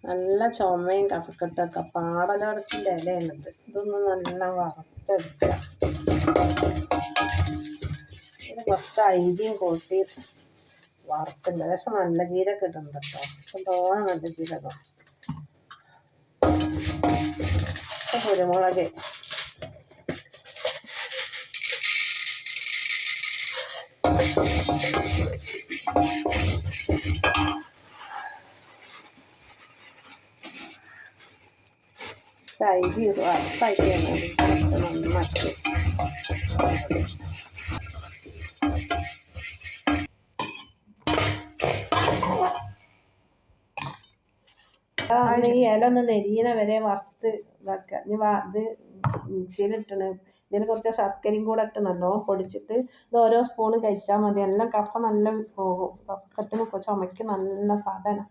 നല്ല ചുമയും കഫക്കെട്ടൊക്കെ പാടലോടത്തിൻ്റെ ഇലയാണിത്. ഇതൊന്നും നല്ല വറുത്തെടുക്കുക. ഇത് കുറച്ച് അരിയും കൂട്ടി വറുത്തുണ്ട്. പക്ഷെ നല്ല ജീരകം ഇടുന്നുണ്ട് കേട്ടോ. അപ്പം തോന്നെ നല്ല ജീരകം. കുരുമുളക് അരി വറുത്തായിട്ട് നന്നാക്കി ഈ ഇല ഒന്ന് നെരിയണ വരെ വറുത്ത് ഇതാക്കുക. ഇനി ഇത് മിക്സിയിലിട്ടണ്. ഇതിൽ കുറച്ച് ശർക്കരയും കൂടെ ഇട്ട് നല്ലോണം പൊടിച്ചിട്ട് ഇത് ഓരോ സ്പൂണ് കഴിച്ചാൽ മതി. എല്ലാം കഫ നല്ല പോകും. കഫക്കെട്ടിന് ചുമയ്ക്ക് നല്ല സാധനം.